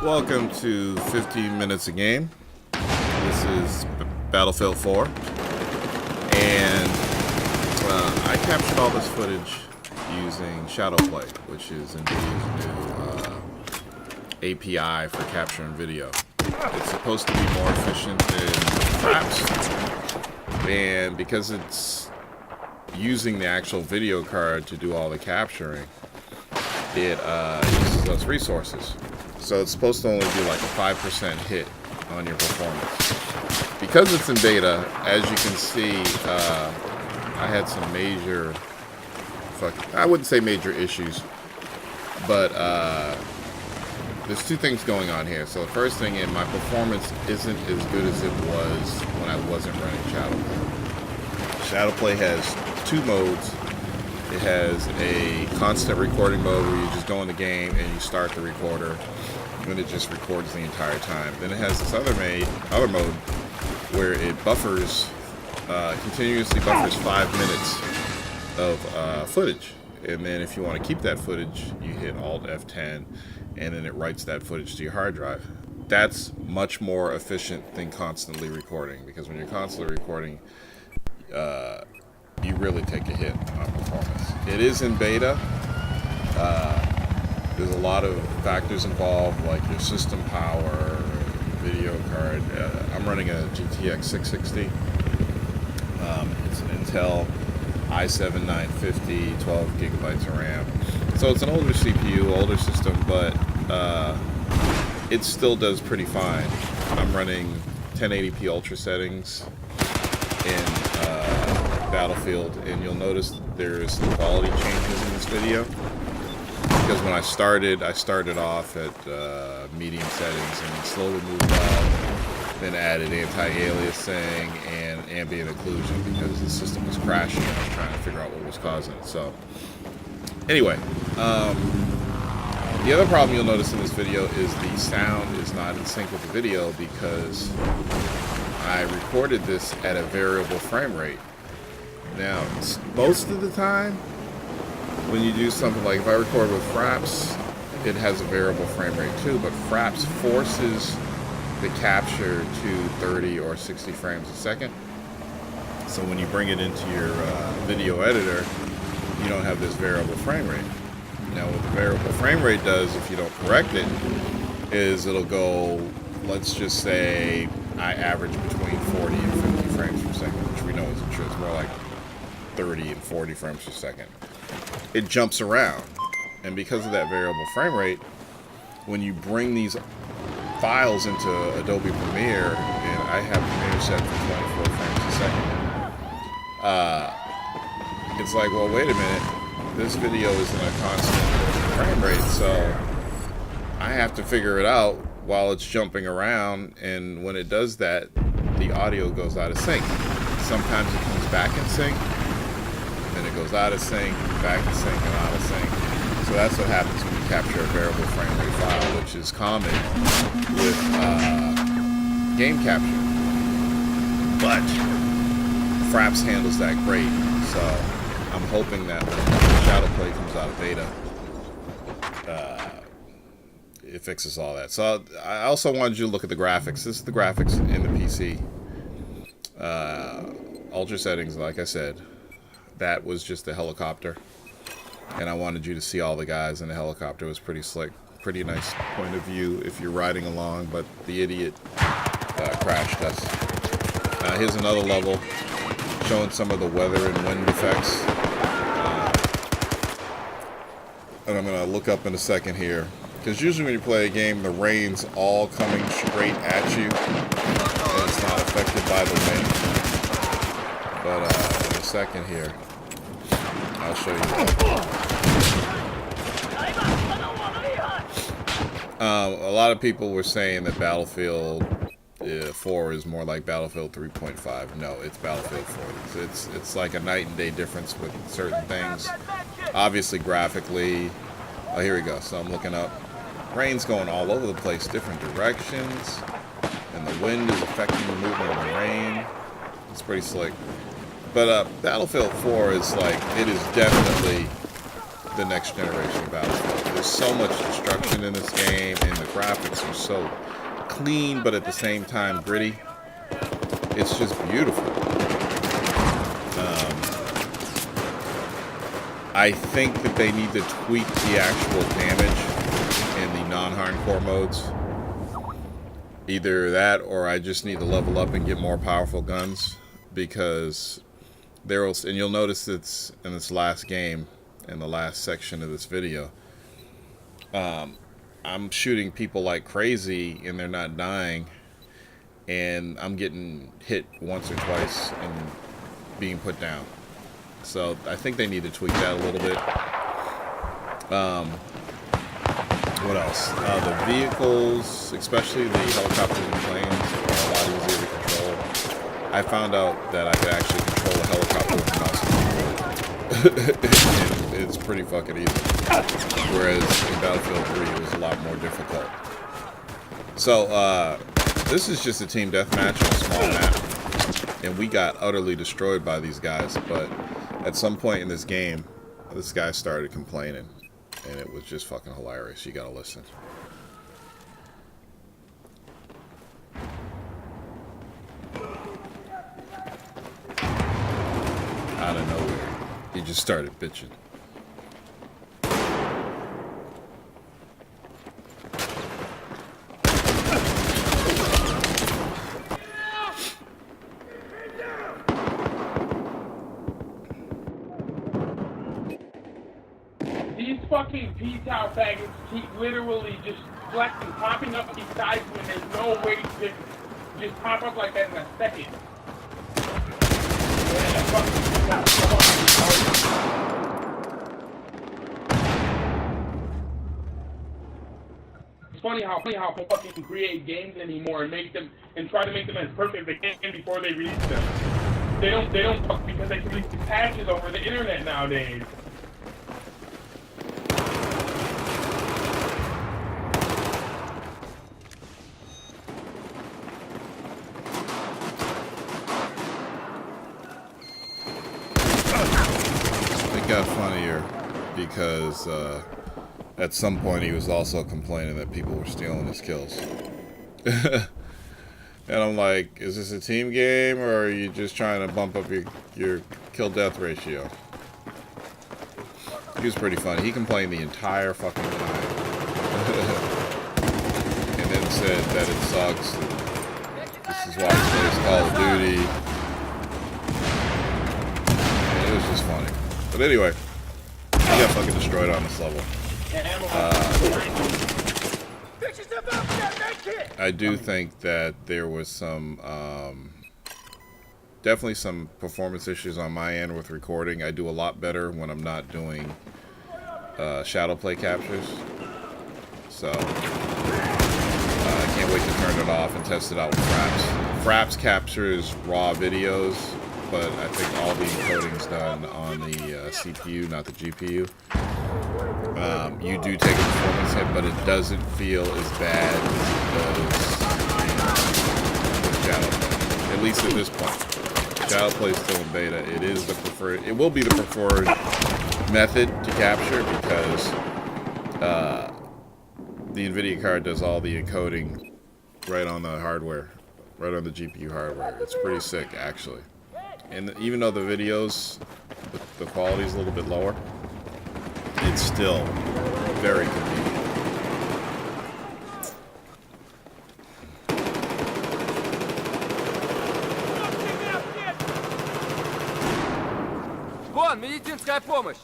Welcome to 15 Minutes a Game. This is Battlefield 4. And I captured all this footage using Shadowplay, which is Nvidia's new API for capturing video. It's supposed to be more efficient than Fraps. And because it's using the actual video card to do all the capturing, it uses less resources. So it's supposed to only do like a 5% hit on your performance. Because it's in beta, as you can see, I had some major, I wouldn't say major issues, but there's two things going on here. So the first thing is my performance isn't as good as it was when I wasn't running Shadowplay. Shadowplay has two modes. It has a constant recording mode where you just go in the game and you start the recorder, and it just records the entire time. Then it has this other mode where it buffers, continuously buffers 5 minutes of footage. And then if you want to keep that footage, you hit Alt F10, and then it writes that footage to your hard drive. That's much more efficient than constantly recording, because when you're constantly recording, you really take a hit on performance. It is in beta. There's a lot of factors involved, like your system power, video card. I'm running a GTX 660. It's an Intel i7 950, 12 gigabytes of RAM. So it's an older CPU, older system, but it still does pretty fine. I'm running 1080p ultra settings in Battlefield, and you'll notice there's some quality changes in this video. Because when I started off at medium settings and slowly moved up, then added anti-aliasing and ambient occlusion because the system was crashing and I was trying to figure out what was causing it. So, anyway, the other problem you'll notice in this video is the sound is not in sync with the video because I recorded this at a variable frame rate. Now, most of the time, when you do something like if I record with Fraps, it has a variable frame rate too, but Fraps forces the capture to 30 or 60 frames a second. So when you bring it into your video editor, you don't have this variable frame rate. Now what the variable frame rate does, if you don't correct it, is it'll go, let's just say I average between 40 and 50 frames per second, which we know isn't true. It's more like 30 and 40 frames per second. It jumps around, and because of that variable frame rate, when you bring these files into Adobe Premiere, and I have Premiere set for 24 frames a second, it's like, well, wait a minute, this video isn't a constant frame rate, so I have to figure it out while it's jumping around, and when it does that, the audio goes out of sync. Sometimes it comes back in sync, then it goes out of sync, back in sync, and out of sync. So that's what happens when you capture a variable frame rate file, which is common with game capture. But Fraps handles that great, so I'm hoping that when Shadowplay comes out of beta, it fixes all that. So I also wanted you to look at the graphics. This is the graphics in the PC. Ultra settings, like I said. That was just the helicopter, and I wanted you to see all the guys in the helicopter. It was pretty slick, pretty nice point of view if you're riding along, but the idiot crashed us. Here's another level showing some of the weather and wind effects, and I'm going to look up in a second here, because usually when you play a game, the rain's all coming straight at you, and it's not affected by the wind. But in a second here, I'll show you that. A lot of people were saying that Battlefield 4 is more like Battlefield 3.5. No, it's Battlefield 4. It's like a night and day difference with certain things. Obviously, graphically. Oh, here we go. So I'm looking up. Rain's going all over the place, different directions, and the wind is affecting the movement of the rain. It's pretty slick. But Battlefield 4 is like, it is definitely the next generation of Battlefield. There's so much destruction in this game, and the graphics are so clean, but at the same time gritty. It's just beautiful. I think that they need to tweak the actual damage in the non-hardcore modes. Either that, or I just need to level up and get more powerful guns, because there will, and you'll notice it's in this last game, in the last section of this video, I'm shooting people like crazy and they're not dying, and I'm getting hit once or twice and being put down. So I think they need to tweak that a little bit. What else? The vehicles, especially the helicopters and planes, are a lot easier to control. I found out that I could actually control a helicopter with a mouse and keyboard. It's pretty fucking easy. Whereas in Battlefield 3, it was a lot more difficult. So, this is just a team deathmatch on a small map. And we got utterly destroyed by these guys. But at some point in this game, this guy started complaining. And it was just fucking hilarious. You gotta listen. Out of nowhere, he just started bitching. These fucking P-Tower faggots keep literally just flexing, popping up these sides when there's no way to just pop up like that in a second. It's funny how people fucking create games anymore and make them and try to make them as perfect as they can before they release them. They don't fuck because they can release the patches over the internet nowadays. Got funnier because at some point he was also complaining that people were stealing his kills. And I'm like, is this a team game, or are you just trying to bump up your kill death ratio? He was pretty funny. He complained the entire fucking time. And then said that it sucks. This is why he plays Call of Duty. And it was just funny. But anyway, he got fucking destroyed on this level. I do think that there was some, definitely some performance issues on my end with recording. I do a lot better when I'm not doing Shadowplay captures. So, I can't wait to turn it off and test it out with Fraps. Fraps captures raw videos, but I think all the encoding's done on the CPU, not the GPU. You do take a performance hit, but it doesn't feel as bad as it does in Shadowplay. At least at this point. Shadowplay is still in beta. It is the preferred. It will be the preferred method to capture because the Nvidia card does all the encoding right on the hardware, right on the GPU hardware. It's pretty sick, actually. And even though the videos, the quality is a little bit lower, it's still very convenient. Вон, медицинская помощь!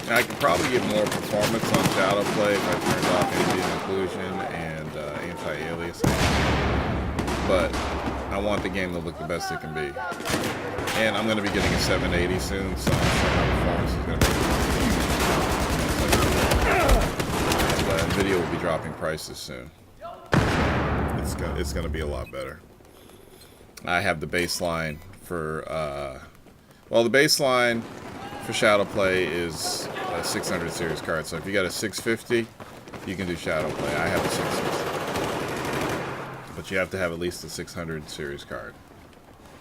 I could probably get more performance on Shadowplay if I turned off ambient occlusion and anti-aliasing. But I want the game to look the best it can be. And I'm going to be getting a 780 soon, so I'm sure my performance is going to be huge. And Nvidia will be dropping prices soon. It's gonna be a lot better. I have the baseline for well, the baseline for Shadowplay is a 600 series card. So if you got a 650, you can do Shadowplay. I have a 650, but you have to have at least a 600 series card.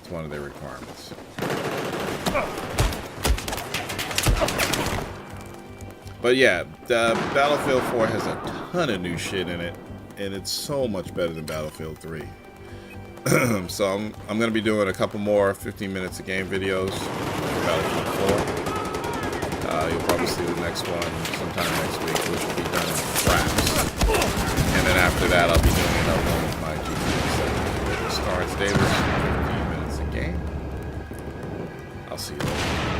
It's one of their requirements. But yeah, Battlefield 4 has a ton of new shit in it, and it's so much better than Battlefield 3. So I'm going to be doing a couple more 15 minutes of game videos for Battlefield 4. You'll probably see the next one sometime next week, which will be done in fraps. And then after that, I'll be doing another one with my GTA 7 starts daily, 15 minutes a game. I'll see you later.